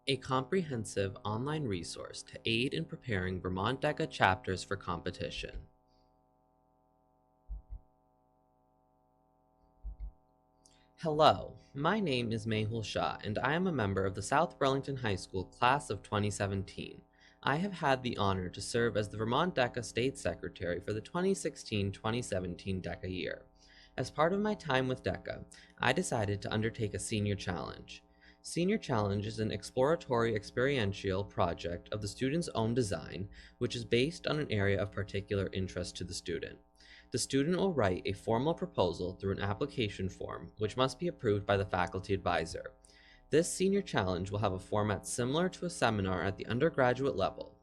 A comprehensive online resource to aid in preparing Vermont DECA chapters for competition. Hello, my name is Mehul Shah, and I am a member of the South Burlington High School class of 2017. I have had the honor to serve as the Vermont DECA State Secretary for the 2016-2017 DECA year. As part of my time with DECA, I decided to undertake a Senior Challenge. Senior Challenge is an exploratory experiential project of the student's own design, which is based on an area of particular interest to the student. The student will write a formal proposal through an application form, which must be approved by the faculty advisor. This senior challenge will have a format similar to a seminar at the undergraduate level.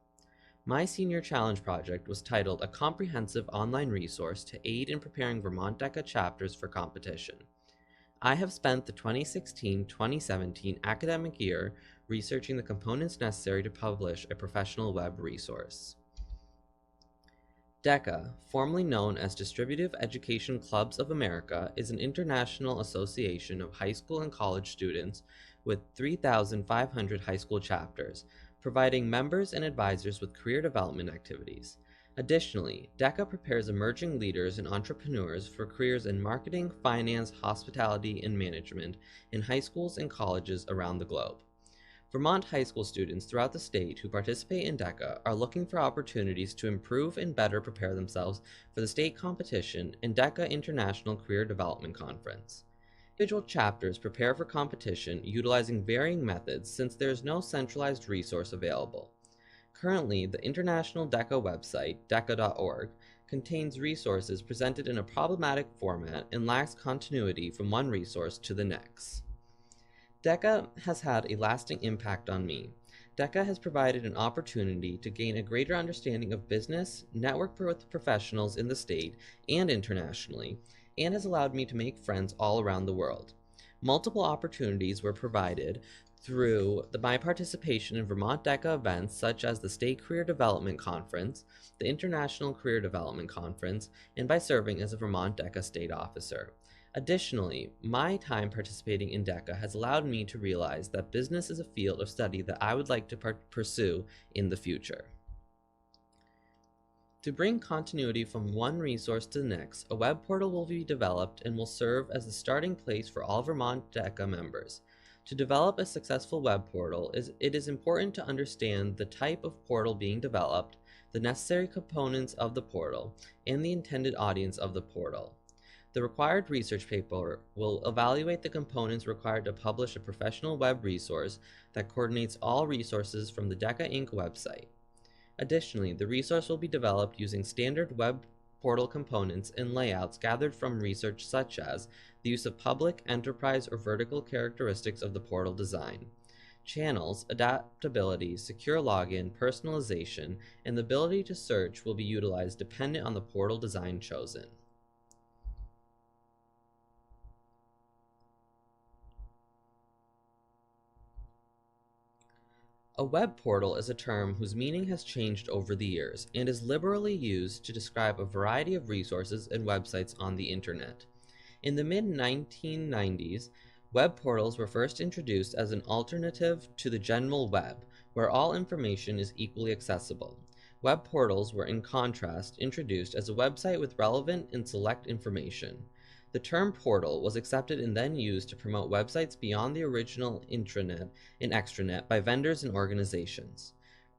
My senior challenge project was titled A Comprehensive Online Resource to Aid in Preparing Vermont DECA Chapters for Competition. I have spent the 2016-2017 academic year researching the components necessary to publish a professional web resource. DECA, formerly known as Distributive Education Clubs of America, is an international association of high school and college students with 3,500 high school chapters, providing members and advisors with career development activities. Additionally, DECA prepares emerging leaders and entrepreneurs for careers in marketing, finance, hospitality, and management in high schools and colleges around the globe. Vermont high school students throughout the state who participate in DECA are looking for opportunities to improve and better prepare themselves for the state competition and DECA International Career Development Conference. Individual chapters prepare for competition utilizing varying methods since there is no centralized resource available. Currently, the International DECA website, deca.org, contains resources presented in a problematic format and lacks continuity from one resource to the next. DECA has had a lasting impact on me. DECA has provided an opportunity to gain a greater understanding of business, network with professionals in the state and internationally, and has allowed me to make friends all around the world. Multiple opportunities were provided through my participation in Vermont DECA events such as the State Career Development Conference, the International Career Development Conference, and by serving as a Vermont DECA state officer. Additionally, my time participating in DECA has allowed me to realize that business is a field of study that I would like to pursue in the future. To bring continuity from one resource to the next, a web portal will be developed and will serve as the starting place for all Vermont DECA members. To develop a successful web portal, it is important to understand the type of portal being developed, the necessary components of the portal, and the intended audience of the portal. The required research paper will evaluate the components required to publish a professional web resource that coordinates all resources from the DECA Inc. website. Additionally, the resource will be developed using standard web portal components and layouts gathered from research such as the use of public, enterprise, or vertical characteristics of the portal design. Channels, adaptability, secure login, personalization, and the ability to search will be utilized dependent on the portal design chosen. A web portal is a term whose meaning has changed over the years and is liberally used to describe a variety of resources and websites on the internet. In the mid-1990s, web portals were first introduced as an alternative to the general web, where all information is equally accessible. Web portals were, in contrast, introduced as a website with relevant and select information. The term portal was accepted and then used to promote websites beyond the original intranet and extranet by vendors and organizations.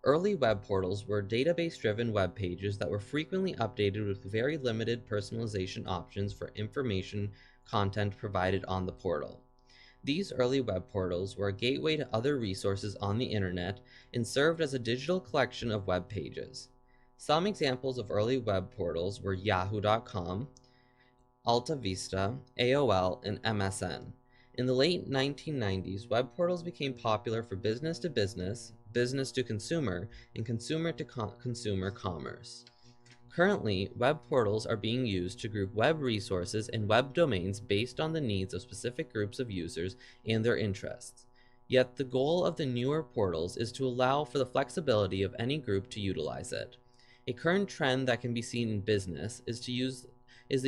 Early web portals were database-driven web pages that were frequently updated with very limited personalization options for information content provided on the portal. These early web portals were a gateway to other resources on the internet and served as a digital collection of web pages. Some examples of early web portals were yahoo.com, Alta Vista, AOL, and MSN. In the late 1990s, web portals became popular for business to business, business to consumer, and consumer to consumer commerce. Currently, web portals are being used to group web resources and web domains based on the needs of specific groups of users and their interests. Yet the goal of the newer portals is to allow for the flexibility of any group to utilize it. A current trend that can be seen in business is the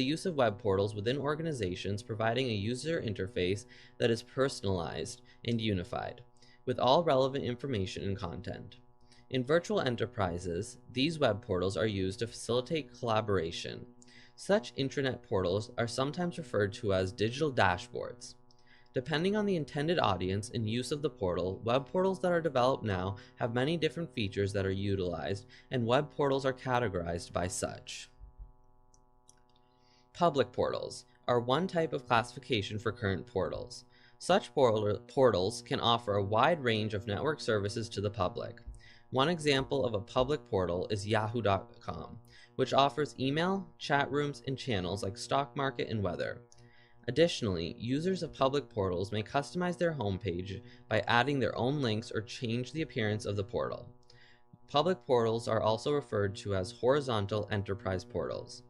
use of web portals within organizations, providing a user interface that is personalized and unified. with all relevant information and content. In virtual enterprises, these web portals are used to facilitate collaboration. Such intranet portals are sometimes referred to as digital dashboards. Depending on the intended audience and use of the portal, web portals that are developed now have many different features that are utilized, and web portals are categorized by such. Public portals are one type of classification for current portals. Such portals can offer a wide range of network services to the public. One example of a public portal is yahoo.com, which offers email, chat rooms, and channels like stock market and weather. Additionally, users of public portals may customize their homepage by adding their own links or change the appearance of the portal. Public portals are also referred to as horizontal enterprise portals.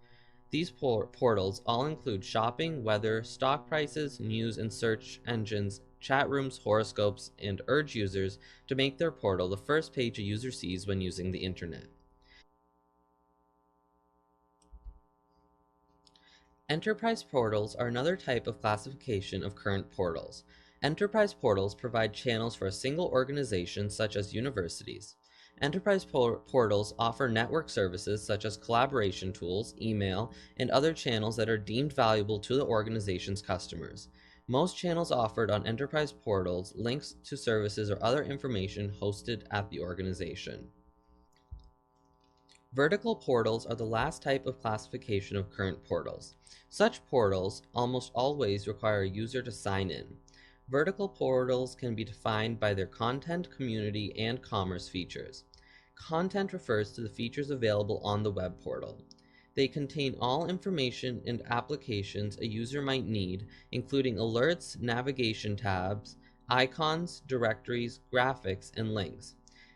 These portals all include shopping, weather, stock prices, news and search engines, chat rooms, horoscopes, and urge users to make their portal the first page a user sees when using the internet. Enterprise portals are another type of classification of current portals. Enterprise portals provide channels for a single organization, such as universities. Enterprise portals offer network services such as collaboration tools, email, and other channels that are deemed valuable to the organization's customers. Most channels offered on enterprise portals links to services or other information hosted at the organization. Vertical portals are the last type of classification of current portals. Such portals almost always require a user to sign in. Vertical portals can be defined by their content, community, and commerce features. Content refers to the features available on the web portal. They contain all information and applications a user might need, including alerts, navigation tabs, icons, directories, graphics, and links.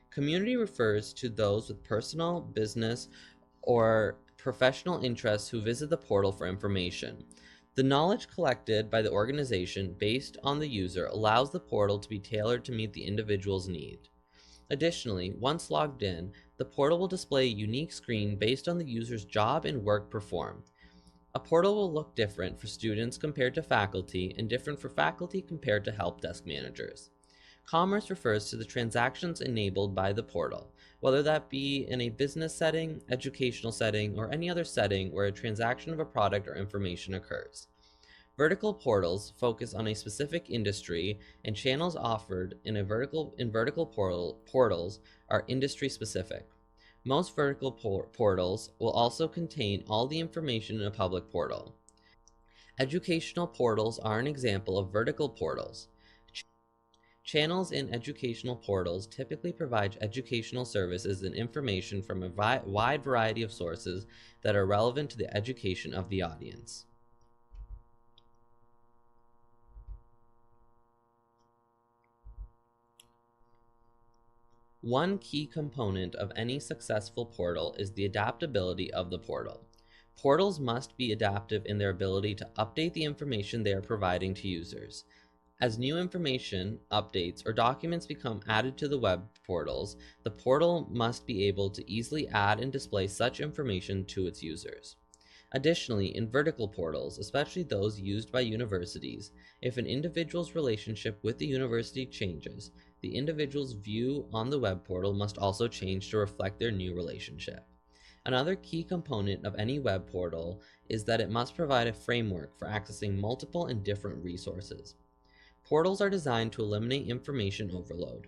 Community refers to those with personal, business, or professional interests who visit the portal for information. The knowledge collected by the organization based on the user allows the portal to be tailored to meet the individual's need. Additionally, once logged in, the portal will display a unique screen based on the user's job and work performed. A portal will look different for students compared to faculty, and different for faculty compared to help desk managers. Commerce refers to the transactions enabled by the portal, whether that be in a business setting, educational setting, or any other setting where a transaction of a product or information occurs. Vertical portals focus on a specific industry, and channels offered in vertical portals are industry specific. Most vertical portals will also contain all the information in a public portal. Educational portals are an example of vertical portals. Channels in educational portals typically provide educational services and information from a wide variety of sources that are relevant to the education of the audience. One key component of any successful portal is the adaptability of the portal. Portals must be adaptive in their ability to update the information they are providing to users. As new information, updates, or documents become added to the web portals, the portal must be able to easily add and display such information to its users. Additionally, in vertical portals, especially those used by universities, if an individual's relationship with the university changes, the individual's view on the web portal must also change to reflect their new relationship. Another key component of any web portal is that it must provide a framework for accessing multiple and different resources. Portals are designed to eliminate information overload.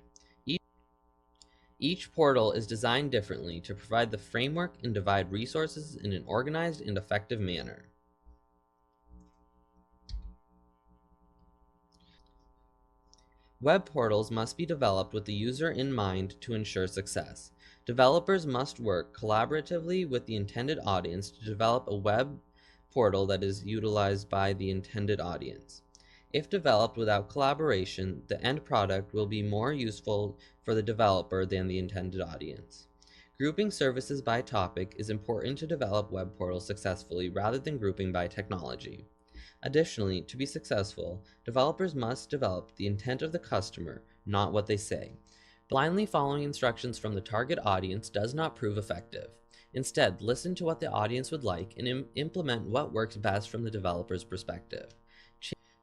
Each portal is designed differently to provide the framework and divide resources in an organized and effective manner. Web portals must be developed with the user in mind to ensure success. Developers must work collaboratively with the intended audience to develop a web portal that is utilized by the intended audience. If developed without collaboration, the end product will be more useful for the developer than the intended audience. Grouping services by topic is important to develop web portals successfully rather than grouping by technology. Additionally, to be successful, developers must develop the intent of the customer, not what they say. Blindly following instructions from the target audience does not prove effective. Instead, listen to what the audience would like and implement what works best from the developer's perspective.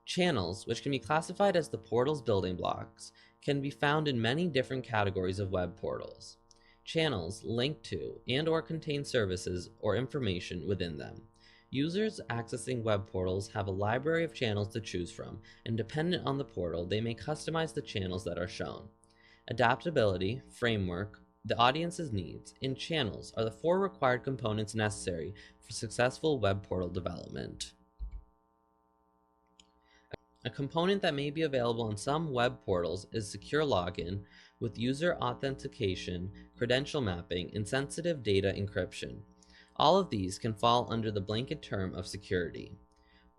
Channels, which can be classified as the portal's building blocks, can be found in many different categories of web portals. Channels link to and/or contain services or information within them. Users accessing web portals have a library of channels to choose from, and dependent on the portal, they may customize the channels that are shown. Adaptability, framework, the audience's needs, and channels are the 4 required components necessary for successful web portal development. A component that may be available on some web portals is secure login with user authentication, credential mapping, and sensitive data encryption. All of these can fall under the blanket term of security.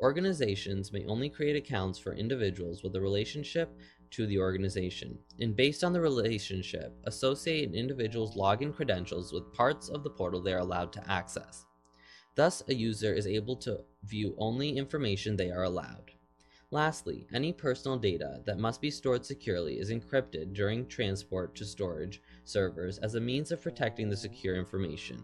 Organizations may only create accounts for individuals with a relationship to the organization, and based on the relationship, associate an individual's login credentials with parts of the portal they are allowed to access. Thus, a user is able to view only information they are allowed. Lastly, any personal data that must be stored securely is encrypted during transport to storage servers as a means of protecting the secure information.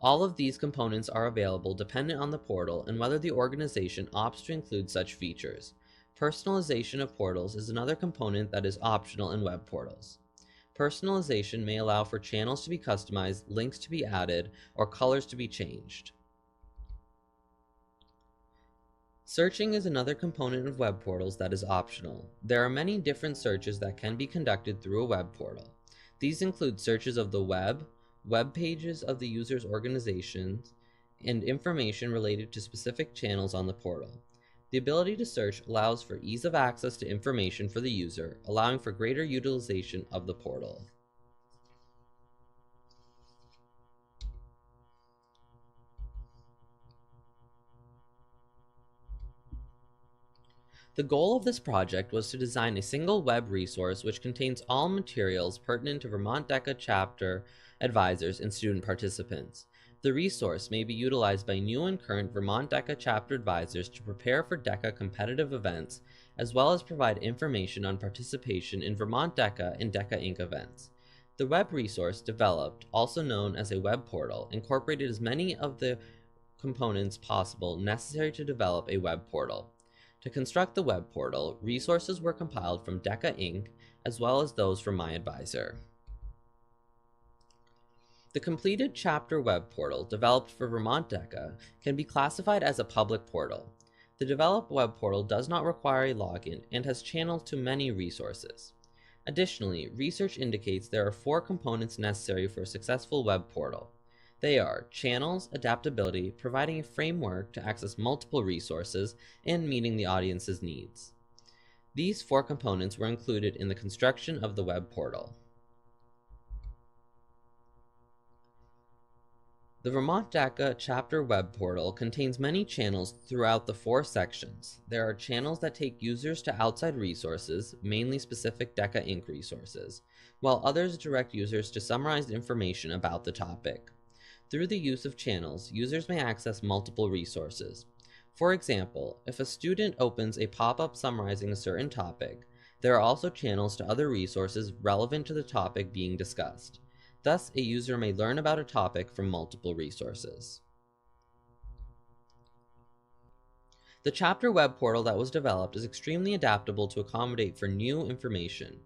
All of these components are available dependent on the portal and whether the organization opts to include such features. Personalization of portals is another component that is optional in web portals. Personalization may allow for channels to be customized, links to be added, or colors to be changed. Searching is another component of web portals that is optional. There are many different searches that can be conducted through a web portal. These include searches of the web pages of the user's organizations, and information related to specific channels on the portal. The ability to search allows for ease of access to information for the user, allowing for greater utilization of the portal. The goal of this project was to design a single web resource which contains all materials pertinent to Vermont DECA chapter advisors and student participants. The resource may be utilized by new and current Vermont DECA chapter advisors to prepare for DECA competitive events, as well as provide information on participation in Vermont DECA and DECA Inc. events. The web resource developed, also known as a web portal, incorporated as many of the components possible necessary to develop a web portal. To construct the web portal, resources were compiled from DECA Inc. as well as those from my advisor. The completed chapter web portal developed for Vermont DECA can be classified as a public portal. The developed web portal does not require a login and has channels to many resources. Additionally, research indicates there are 4 components necessary for a successful web portal. They are channels, adaptability, providing a framework to access multiple resources, and meeting the audience's needs. These 4 components were included in the construction of the web portal. The Vermont DECA chapter web portal contains many channels throughout the 4 sections. There are channels that take users to outside resources, mainly specific DECA Inc. resources, while others direct users to summarized information about the topic. Through the use of channels, users may access multiple resources. For example, if a student opens a pop-up summarizing a certain topic, there are also channels to other resources relevant to the topic being discussed. Thus, a user may learn about a topic from multiple resources. The chapter web portal that was developed is extremely adaptable to accommodate for new information.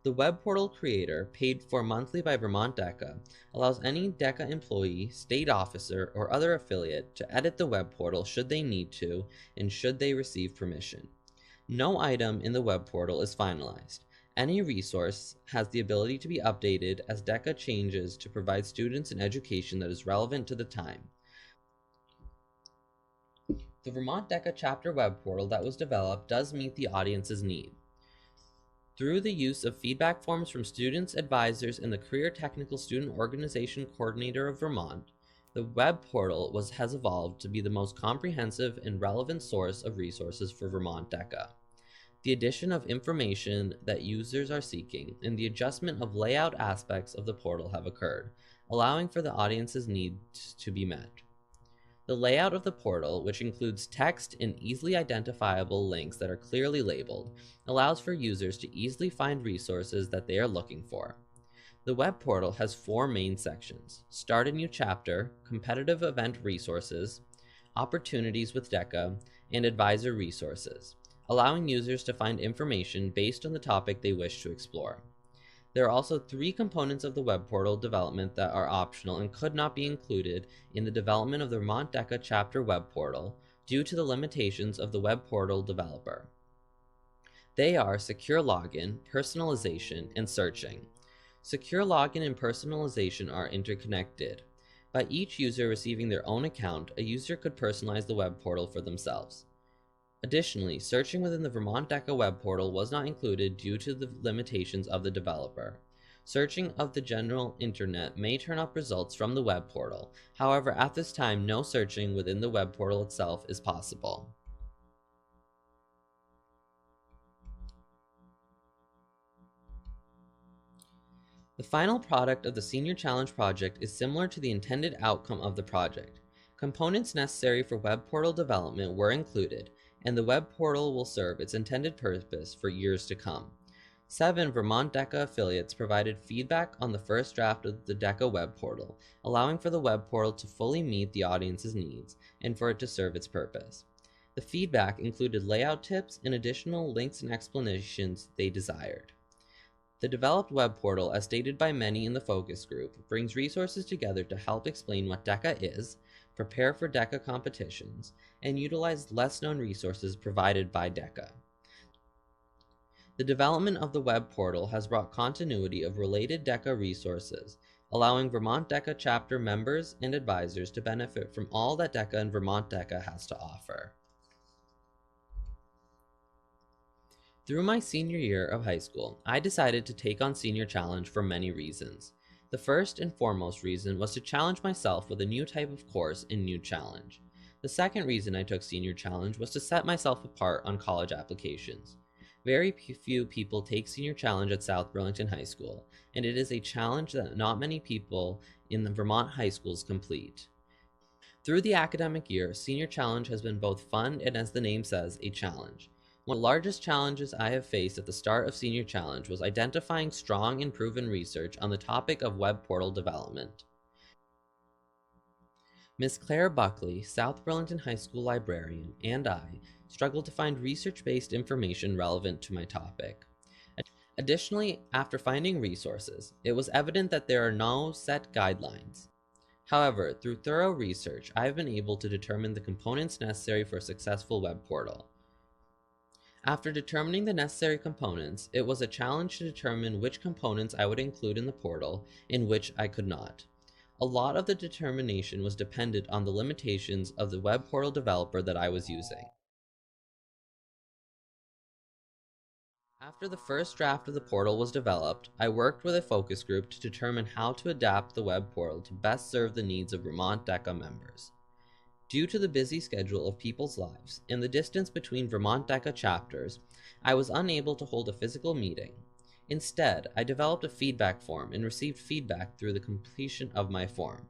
The web portal creator, paid for monthly by Vermont DECA, allows any DECA employee, state officer, or other affiliate to edit the web portal should they need to and should they receive permission. No item in the web portal is finalized. Any resource has the ability to be updated as DECA changes to provide students an education that is relevant to the time. The Vermont DECA chapter web portal that was developed does meet the audience's need. Through the use of feedback forms from students, advisors, and the Career Technical Student Organization Coordinator of Vermont, the web portal has evolved to be the most comprehensive and relevant source of resources for Vermont DECA. The addition of information that users are seeking and the adjustment of layout aspects of the portal have occurred, allowing for the audience's needs to be met. The layout of the portal, which includes text and easily identifiable links that are clearly labeled, allows for users to easily find resources that they are looking for. The web portal has 4 main sections: Start a New Chapter, Competitive Event Resources, Opportunities with DECA, and Advisor Resources. allowing users to find information based on the topic they wish to explore. There are also 3 components of the web portal development that are optional and could not be included in the development of the Vermont DECA chapter web portal due to the limitations of the web portal developer. They are secure login, personalization, and searching. Secure login and personalization are interconnected. By each user receiving their own account, a user could personalize the web portal for themselves. Additionally, searching within the Vermont DECA web portal was not included due to the limitations of the developer. Searching of the general internet may turn up results from the web portal. However, at this time, no searching within the web portal itself is possible. The final product of the Senior Challenge project is similar to the intended outcome of the project. Components necessary for web portal development were included, and the web portal will serve its intended purpose for years to come. 7 Vermont DECA affiliates provided feedback on the first draft of the DECA web portal, allowing for the web portal to fully meet the audience's needs and for it to serve its purpose. The feedback included layout tips and additional links and explanations they desired. The developed web portal, as stated by many in the focus group, brings resources together to help explain what DECA is, prepare for DECA competitions, and utilize less-known resources provided by DECA. The development of the web portal has brought continuity of related DECA resources, allowing Vermont DECA chapter members and advisors to benefit from all that DECA and Vermont DECA has to offer. Through my senior year of high school, I decided to take on Senior Challenge for many reasons. The first and foremost reason was to challenge myself with a new type of course and new challenge. The second reason I took Senior Challenge was to set myself apart on college applications. Very few people take Senior Challenge at South Burlington High School, and it is a challenge that not many people in the Vermont high schools complete. Through the academic year, Senior Challenge has been both fun and, as the name says, a challenge. One of the largest challenges I have faced at the start of Senior Challenge was identifying strong and proven research on the topic of web portal development. Ms. Claire Buckley, South Burlington High School librarian, and I struggled to find research-based information relevant to my topic. Additionally, after finding resources, it was evident that there are no set guidelines. However, through thorough research, I have been able to determine the components necessary for a successful web portal. After determining the necessary components, it was a challenge to determine which components I would include in the portal and which I could not. A lot of the determination was dependent on the limitations of the web portal developer that I was using. After the first draft of the portal was developed, I worked with a focus group to determine how to adapt the web portal to best serve the needs of Vermont DECA members. Due to the busy schedule of people's lives and the distance between Vermont DECA chapters, I was unable to hold a physical meeting. Instead, I developed a feedback form and received feedback through the completion of my form.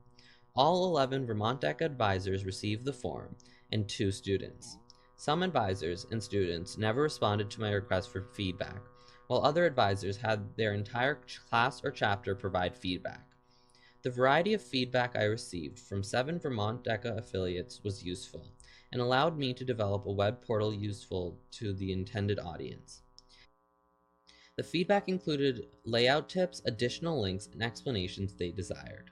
All 11 Vermont DECA advisors received the form, and 2 students. Some advisors and students never responded to my request for feedback, while other advisors had their entire class or chapter provide feedback. The variety of feedback I received from 7 Vermont DECA affiliates was useful, and allowed me to develop a web portal useful to the intended audience. The feedback included layout tips, additional links, and explanations they desired.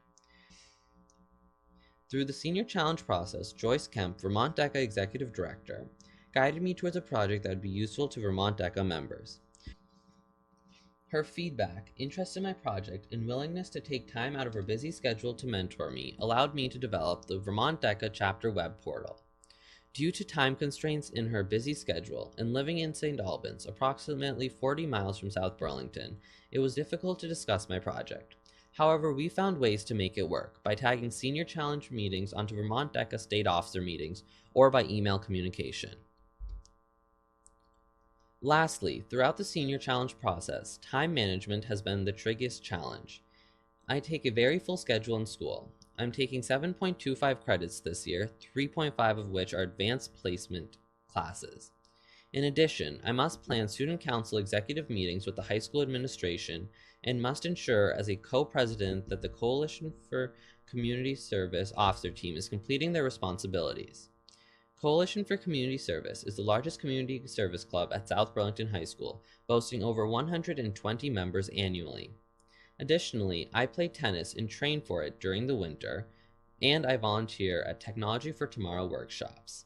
Through the Senior Challenge process, Joyce Kemp, Vermont DECA Executive Director, guided me towards a project that would be useful to Vermont DECA members. Her feedback, interest in my project, and willingness to take time out of her busy schedule to mentor me allowed me to develop the Vermont DECA chapter web portal. Due to time constraints in her busy schedule and living in St. Albans, approximately 40 miles from South Burlington, it was difficult to discuss my project. However, we found ways to make it work by tagging Senior Challenge meetings onto Vermont DECA state officer meetings or by email communication. Lastly, throughout the Senior Challenge process, time management has been the trickiest challenge. I take a very full schedule in school. I'm taking 7.25 credits this year, 3.5 of which are advanced placement classes. In addition, I must plan student council executive meetings with the high school administration and must ensure as a co-president that the Coalition for Community Service officer team is completing their responsibilities. Coalition for Community Service is the largest community service club at South Burlington High School, boasting over 120 members annually. Additionally, I play tennis and train for it during the winter, and I volunteer at Technology for Tomorrow workshops.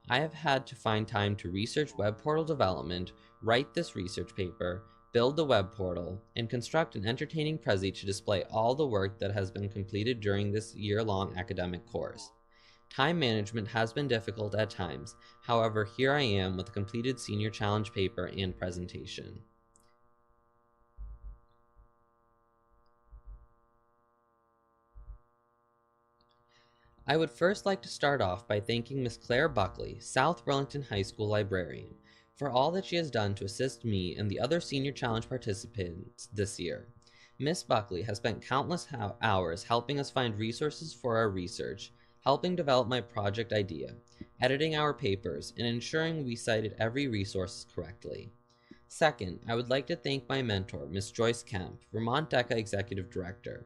I have had to find time to research web portal development, write this research paper, build the web portal, and construct an entertaining Prezi to display all the work that has been completed during this year-long academic course. Time management has been difficult at times, however, here I am with a completed senior challenge paper and presentation. I would first like to start off by thanking Miss Claire Buckley, South Burlington High School librarian, for all that she has done to assist me and the other Senior Challenge participants this year. Miss Buckley has spent countless hours helping us find resources for our research, helping develop my project idea, editing our papers, and ensuring we cited every resource correctly. Second, I would like to thank my mentor, Miss Joyce Kemp, Vermont DECA Executive Director.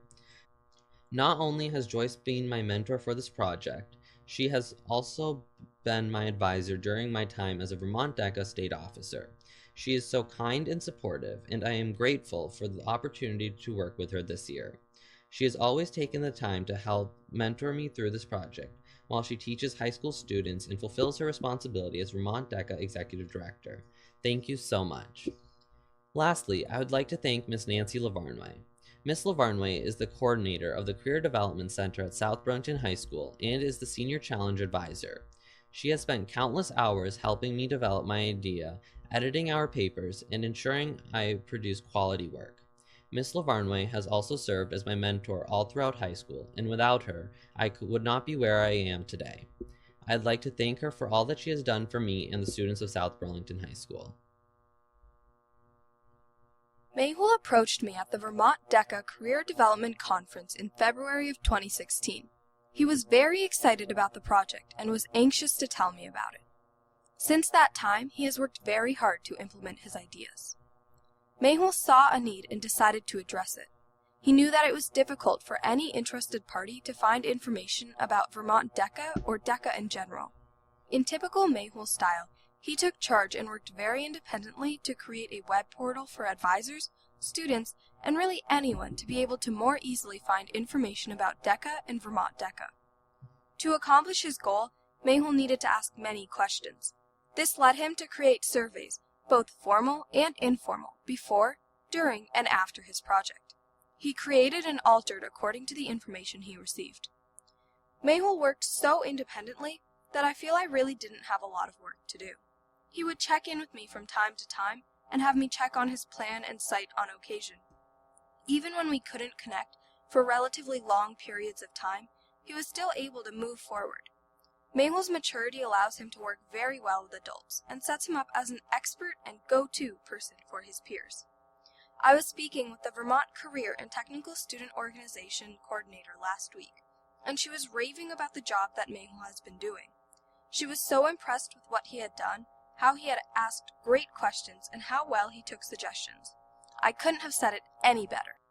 Not only has Joyce been my mentor for this project, she has also been my advisor during my time as a Vermont DECA state officer. She is so kind and supportive, and I am grateful for the opportunity to work with her this year. She has always taken the time to help mentor me through this project, while she teaches high school students and fulfills her responsibility as Vermont DECA Executive Director. Thank you so much. Lastly, I would like to thank Miss Nancy Lavarnway. Miss Lavarnway is the coordinator of the Career Development Center at South Burlington High School and is the Senior Challenge Advisor. She has spent countless hours helping me develop my idea, editing our papers, and ensuring I produce quality work. Miss Lavarnway has also served as my mentor all throughout high school, and without her, I would not be where I am today. I'd like to thank her for all that she has done for me and the students of South Burlington High School. Mehul approached me at the Vermont DECA Career Development Conference in February of 2016. He was very excited about the project and was anxious to tell me about it. Since that time, he has worked very hard to implement his ideas. Mehul saw a need and decided to address it. He knew that it was difficult for any interested party to find information about Vermont DECA or DECA in general. In typical Mehul style, he took charge and worked very independently to create a web portal for advisors, students, and really anyone to be able to more easily find information about DECA and Vermont DECA. To accomplish his goal, Mehul needed to ask many questions. This led him to create surveys, both formal and informal, before, during, and after his project. He created and altered according to the information he received. Mehul worked so independently that I feel I really didn't have a lot of work to do. He would check in with me from time to time and have me check on his plan and site on occasion. Even when we couldn't connect for relatively long periods of time, he was still able to move forward. Mehul's maturity allows him to work very well with adults and sets him up as an expert and go-to person for his peers. I was speaking with the Vermont Career and Technical Student Organization coordinator last week, and she was raving about the job that Mehul has been doing. She was so impressed with what he had done, how he had asked great questions, and how well he took suggestions. I couldn't have said it any better.